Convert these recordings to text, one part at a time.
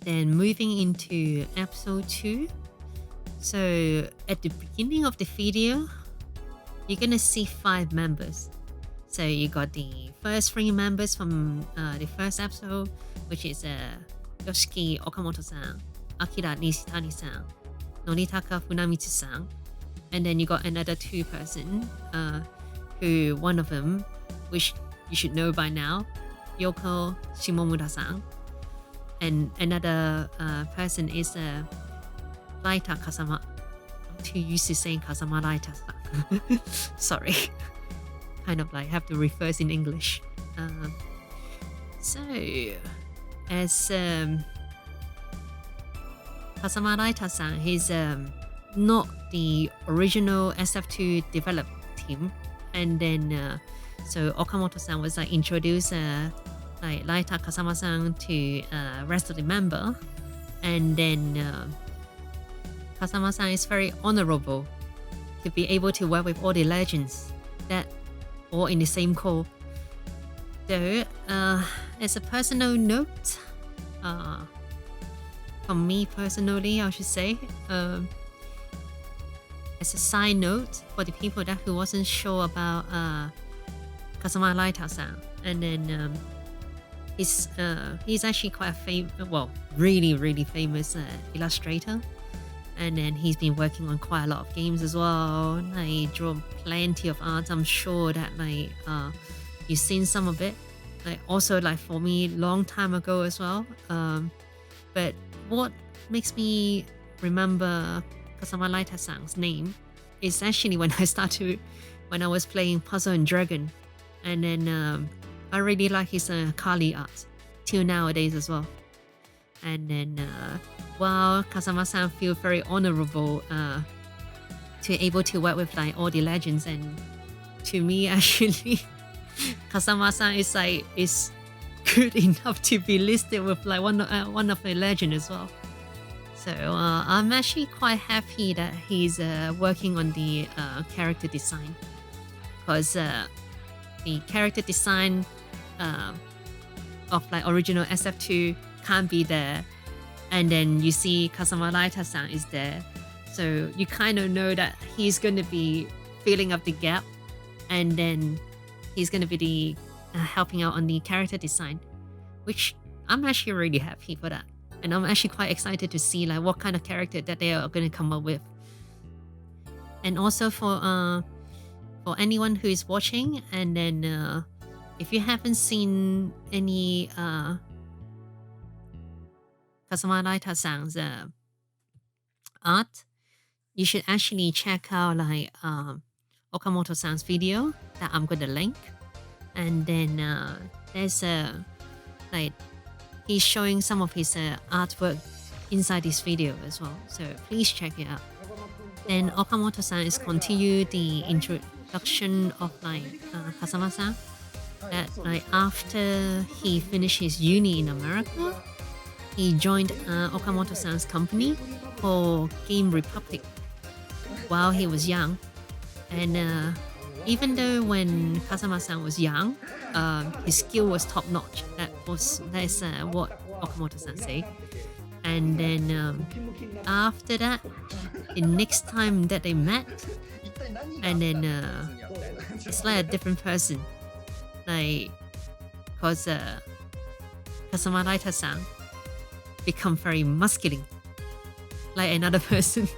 then moving into episode 2. So at the beginning of the video, you're gonna see 5 members. So you got the first 3 members from the first episode, which is Yoshiki Okamoto-san, Akira Nishitani-san, Noritaka Funamitsu-san, and then you got another 2 person, who one of them, which you should know by now, Yoko Shimomura-san, and another person is Raita Kazama. I'm too used to saying Kazama Raita-san. Sorry. Kind of like have to reverse in English. So, as Kazama Raita-san, he's not the original SF2 developed team, and then so Okamoto-san was like introduced like Raita Kazama-san to rest of the member, and then Kazama-san is very honorable to be able to work with all the legends that all in the same core. So, as a personal note, from me personally, I should say, as a side note for the people that who wasn't sure about Kazama Raita-san, and then he's actually quite a really famous illustrator, and then he's been working on quite a lot of games as well. He drew plenty of art. I'm sure that like you've seen some of it. Like also like for me, long time ago as well. But what makes me remember Kazama Raita-san's name is actually when I was playing Puzzle and Dragon, and then I really like his Kali art till nowadays as well. And then while Kazama-san feel very honorable to able to work with like all the legends, and to me actually Kazama-san is good enough to be listed with like one of the legend as well. So I'm actually quite happy that he's working on the character design, because the character design of like original SF2 can't be there, and then you see Kazama Raita-san is there, so you kind of know that he's going to be filling up the gap, and then he's going to be the helping out on the character design, which I'm actually really happy for that, and I'm actually quite excited to see like what kind of character that they are going to come up with. And also for anyone who is watching, and then if you haven't seen any Kazama Raita-san's art, you should actually check out like Okamoto-san's video that I'm going to link. And then there's like he's showing some of his artwork inside this video as well, so please check it out. Then Okamoto-san is continue the introduction of like Kazama-san, that like after he finished his uni in America, he joined Okamoto-san's company called Game Republic while he was young. And even though when Kazama-san was young, his skill was top notch. That is what Okamoto-san say. And then after that, the next time that they met, and then it's like a different person, like because Kazama Raita-san become very masculine, like another person.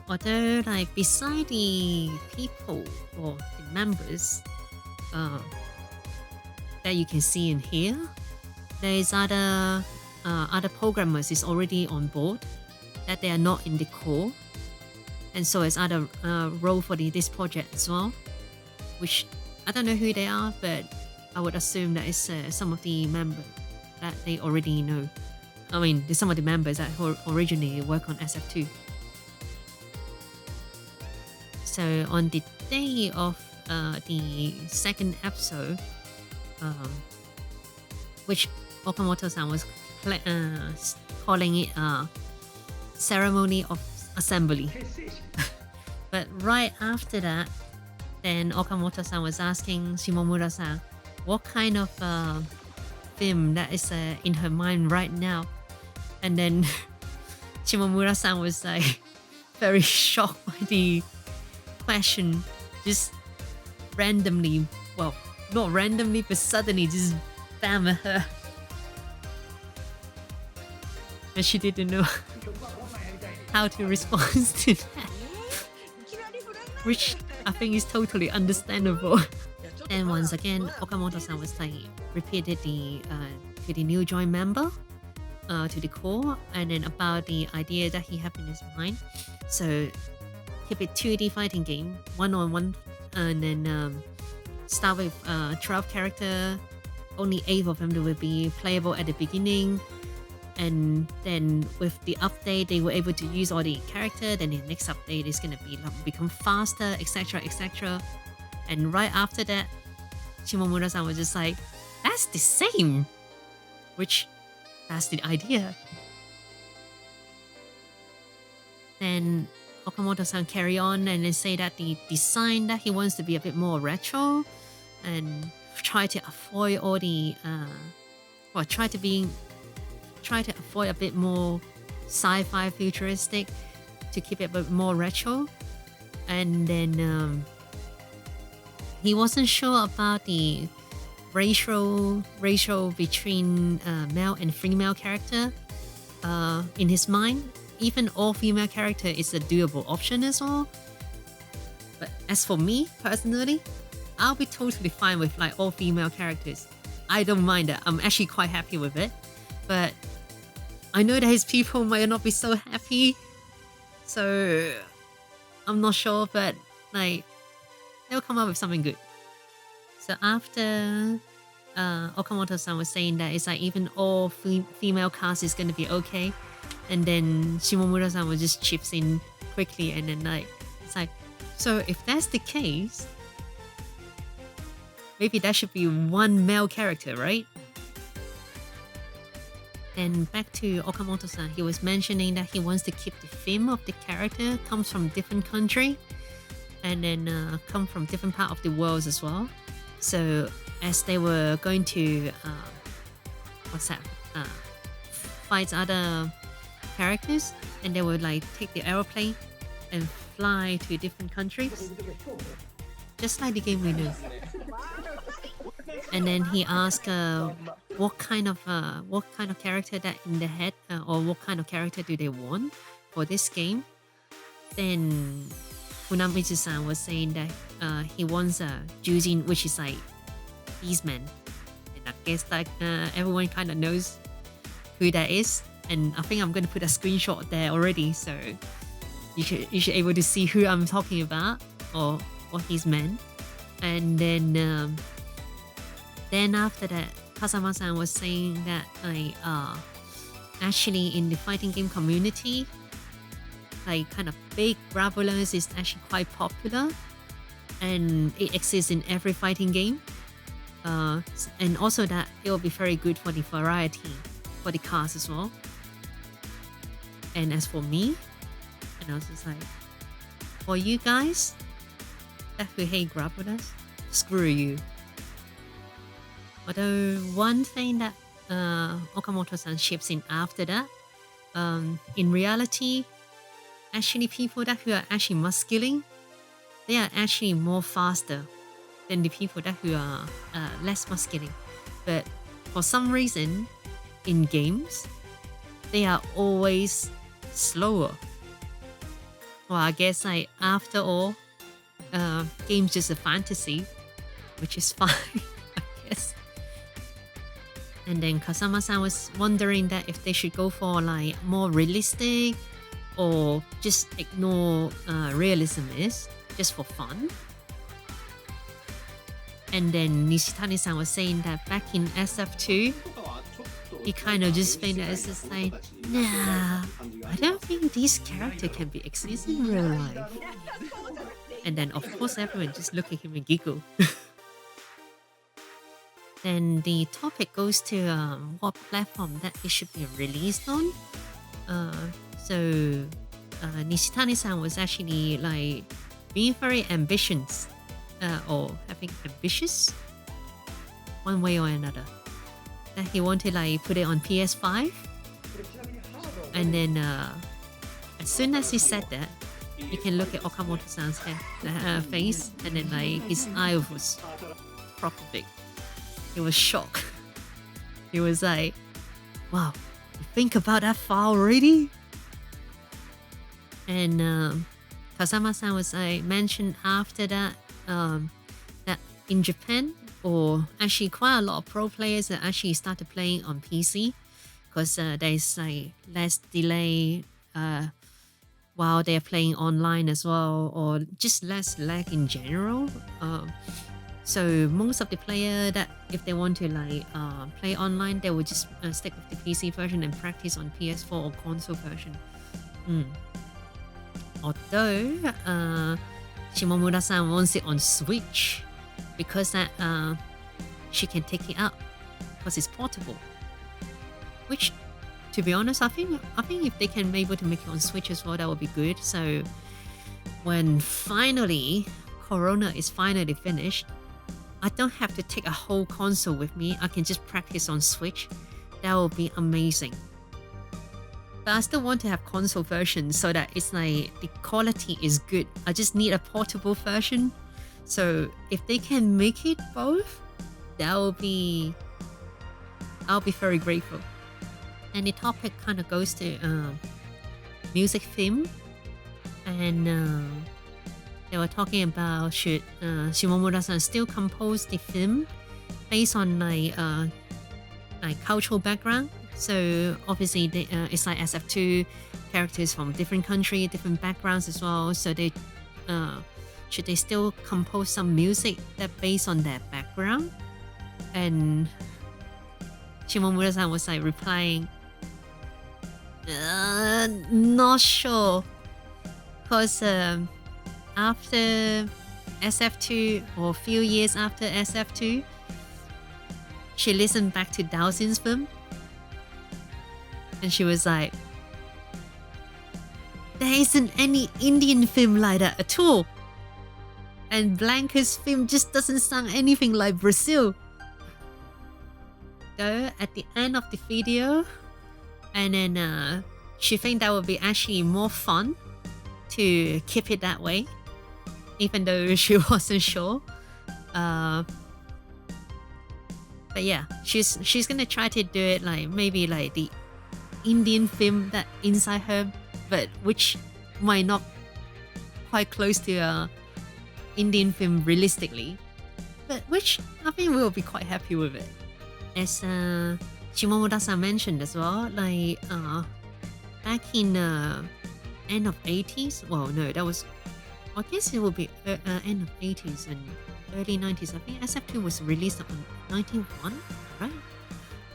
Although, like beside the people or the members that you can see in here, there is other programmers is already on board that they are not in the core, and so it's other role for this project as well, which I don't know who they are, but I would assume that it's some of the members that they already know. I mean, there's some of the members that originally work on SF2. So on the day of the second episode, which Okamoto-san was calling it ceremony of assembly. But right after that, then Okamoto-san was asking Shimomura-san what kind of film that is in her mind right now. And then Shimomura-san was like very shocked by the question, just randomly, well, not randomly, but suddenly just bam at her. And she didn't know how to respond to that, which I think is totally understandable. And once again, Okamoto-san was like repeated to the new joint member, to the core, and then about the idea that he had in his mind. So keep it 2D fighting game, one-on-one, and then start with 12 character, only 8 of them will be playable at the beginning. And then with the update, they were able to use all the character. Then the next update is gonna be become faster, etc., etc. And right after that, Shimomura-san was just like, "That's the same," which that's the idea. Then Okamoto-san carry on and then say that the design that he wants to be a bit more retro, and try to avoid all the try to avoid a bit more sci-fi futuristic to keep it a bit more retro. And then he wasn't sure about the ratio between male and female character in his mind. Even all female character is a doable option as well. But as for me personally, I'll be totally fine with like all female characters. I don't mind that. I'm actually quite happy with it. But I know that his people might not be so happy, so I'm not sure, but like they'll come up with something good. So after Okamoto-san was saying that it's like even all female cast is going to be okay, and then Shimomura-san was just chips in quickly, and then like it's like, so if that's the case, maybe that should be one male character, right? And back to Okamoto-san, he was mentioning that he wants to keep the theme of the character comes from different country, and then come from different part of the world as well. So as they were going to fight other characters, and they would like take the aeroplane and fly to different countries, just like the game we know. And then he asked what kind of character that in the head, or what kind of character do they want for this game. Then Funamichi-san was saying that he wants Jujin, which is like Beastman. And I guess that everyone kind of knows who that is. And I think I'm going to put a screenshot there already, so you should able to see who I'm talking about or what he's meant. And then after that, Kazama-san was saying that actually in the fighting game community, like kind of big grapplers is actually quite popular, and it exists in every fighting game. And also that it will be very good for the variety for the cast as well. And as for me, and I was just like, for you guys that who hate grapplers, screw you. Although one thing that Okamoto-san ships in after that, in reality, actually people that who are actually masculine, they are actually more faster than the people that who are less masculine. But for some reason, in games, they are always slower. Well, I guess like after all, games just a fantasy, which is fine, I guess. And then Kazama-san was wondering that if they should go for like more realistic or just ignore realism is just for fun. And then Nishitani-san was saying that back in SF2, he kind of just think that it's just like, nah, I don't think this character can be exist in real life. And then of course everyone just look at him and giggle. Then the topic goes to what platform that it should be released on. So Nishitani-san was actually like being very ambitious, or having ambitious one way or another. that he wanted to like put it on PS5, and then as soon as he said that, you can look at Okamoto-san's face, and then like his eye was proper big. He was shocked. He was like, "Wow, you think about that far already?" And Kazama-san was like mentioned after that that in Japan, or actually quite a lot of pro players that actually started playing on PC because there's like less delay while they're playing online as well, or just less lag in general. So most of the player that if they want to like play online, they will just stick with the PC version and practice on PS4 or console version. Although Shimomura-san wants it on Switch because that she can take it out because it's portable. Which, to be honest, I think if they can be able to make it on Switch as well, that would be good. So when finally Corona is finally finished, I don't have to take a whole console with me. I can just practice on Switch. That will be amazing. But I still want to have console version so that it's like the quality is good. I just need a portable version. So if they can make it both, I'll be very grateful. And the topic kind of goes to music theme, and they were talking about should Shimomura-san still compose the film based on like cultural background. So obviously it's like SF2 characters from different country, different backgrounds as well. So they should they still compose some music that based on their background? And Shimomura-san was like replying, not sure, because after SF2 or a few years after SF2, she listened back to Dowson's film. And she was like, there isn't any Indian film like that at all. And Blanca's film just doesn't sound anything like Brazil. So at the end of the video, and then she think that would be actually more fun to keep it that way, even though she wasn't sure. But yeah, she's gonna try to do it like maybe like the Indian film that inside her, but which might not quite close to Indian film realistically, but which I think we'll be quite happy with it. As Shimomura-san mentioned as well, like back in end of 80s, well no, that was, I guess it will be end of 80s and early 90s. I think SF2 was released on 91, right?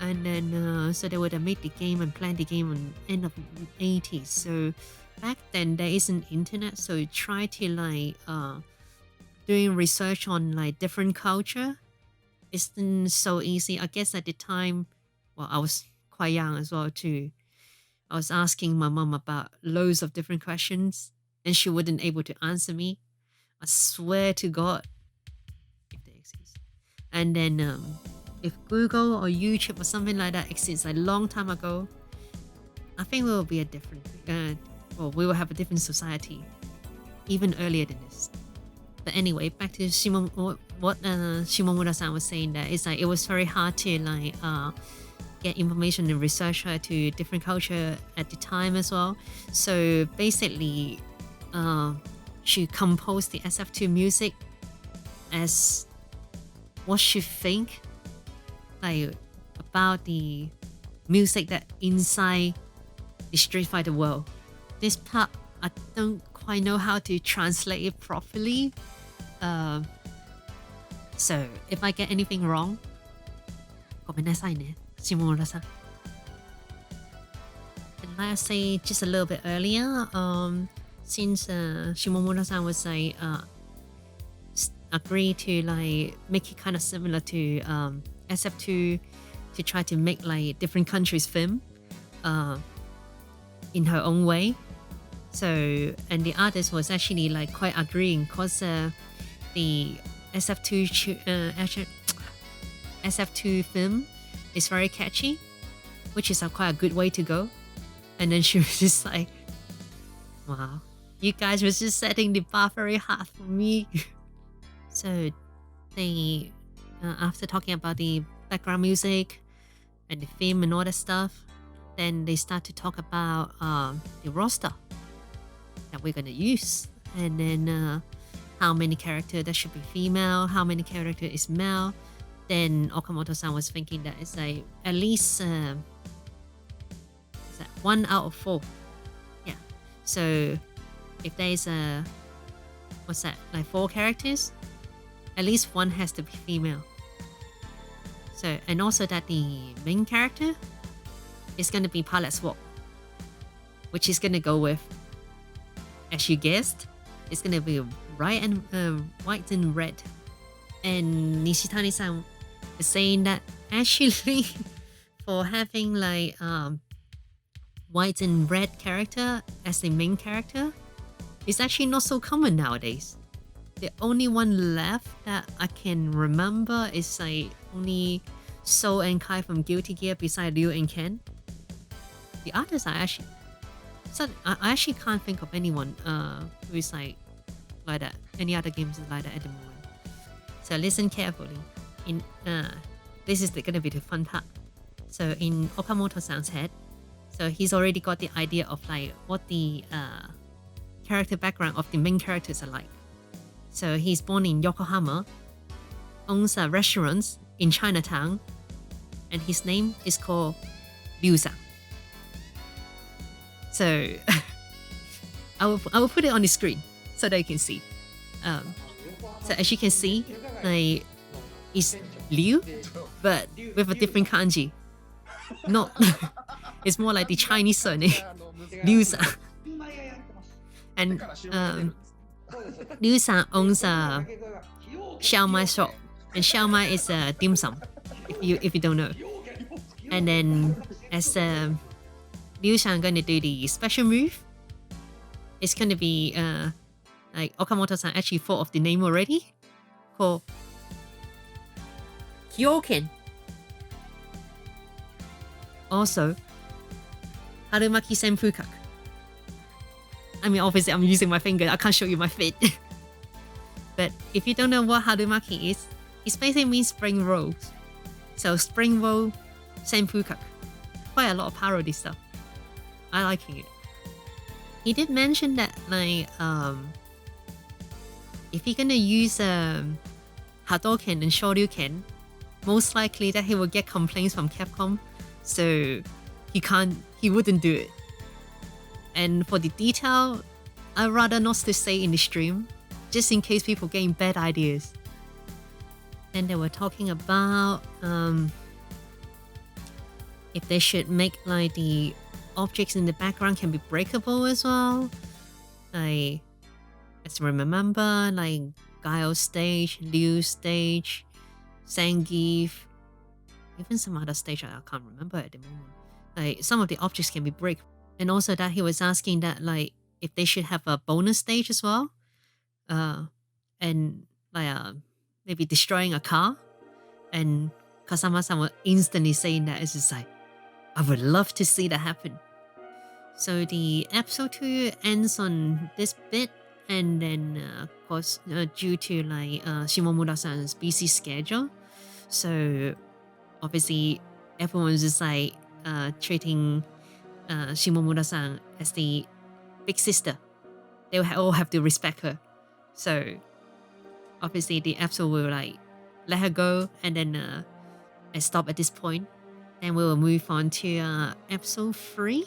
And then so they would have made the game and planned the game on end of 80s. So back then there isn't internet, so try to like doing research on like different culture isn't so easy. I guess at the time, well, I was quite young as well too. I was asking my mom about loads of different questions and she wasn't able to answer me. I swear to God, if they exist. And then if Google or YouTube or something like that exists a long time ago, I think we will be a different, well, we will have a different society even earlier than this. But anyway, back to what Shimomura-san was saying, that it's like it was very hard to like get information and research to different culture at the time as well. So basically, she composed the SF2 music as what she think like about the music that inside the Street Fighter world. This part I don't quite know how to translate it properly. So if I get anything wrong, ごめんなさいね, Shimomura-san. And like I say just a little bit earlier, since Shimomura-san was like agreed to like make it kind of similar to SF2 to try to make like different countries film in her own way. So, and the artist was actually like quite agreeing because the SF2 film It's very catchy, which is quite a good way to go. And then she was just like, wow, you guys were just setting the bar very hard for me. So they, after talking about the background music and the theme and all that stuff, then they start to talk about the roster that we're gonna use, and then how many character that should be female, how many character is male. Then Okamoto-san was thinking that it's like at least 1 out of 4. Yeah. So if there's like 4 characters, at least 1 has to be female. So, and also that the main character is gonna be pilot swap, which is gonna go with, as you guessed, it's gonna be white and red. And Nishitani-san is saying that actually for having like white and red character as the main character is actually not so common nowadays. The only one left that I can remember is like only So and Kai from Guilty Gear beside Ryu and Ken. The others are actually, so I actually can't think of anyone who is like that. Any other games is like that at the moment. So listen carefully. In this is gonna be the fun part. So in Okamoto-san's head, so he's already got the idea of like what the character background of the main characters are like. So he's born in Yokohama, owns a restaurant in Chinatown, and his name is called Ryu-san. So I will put it on the screen so that you can see. So as you can see, like it's Liu, but with a different kanji. Not, it's more like the Chinese surname, Liu-san. And Liu-san owns a Xiaomai shop, and Xiaomai is a dim sum, if you don't know. And then as Liu-san gonna do the special move, it's gonna be like Okamoto-san actually thought of the name already, called Kyoken. Also, Harumaki Senfukaku. I mean, obviously I'm using my finger, I can't show you my feet. But if you don't know what Harumaki is, it basically means spring roll. So spring roll Senfukaku. Quite a lot of parody stuff. I liking it. He did mention that like if you're gonna use Hadouken and Shoryuken, most likely that he will get complaints from Capcom, so he wouldn't do it. And for the detail, I'd rather not to say in the stream, just in case people getting bad ideas. Then they were talking about if they should make like the objects in the background can be breakable as well. Like, as I remember, like Guile stage, Liu stage, Zangief, even some other stage I can't remember at the moment. Like some of the objects can be break. And also that he was asking that like if they should have a bonus stage as well. And like maybe destroying a car. And Kazama-san was instantly saying that it's just like, I would love to see that happen. So the episode 2 ends on this bit, and then of course due to like Shimomura-san's busy schedule, so obviously everyone's just like treating Shimomura-san as the big sister. They all have to respect her. So obviously the episode will like let her go, and then I stop at this point. Then we will move on to episode 3.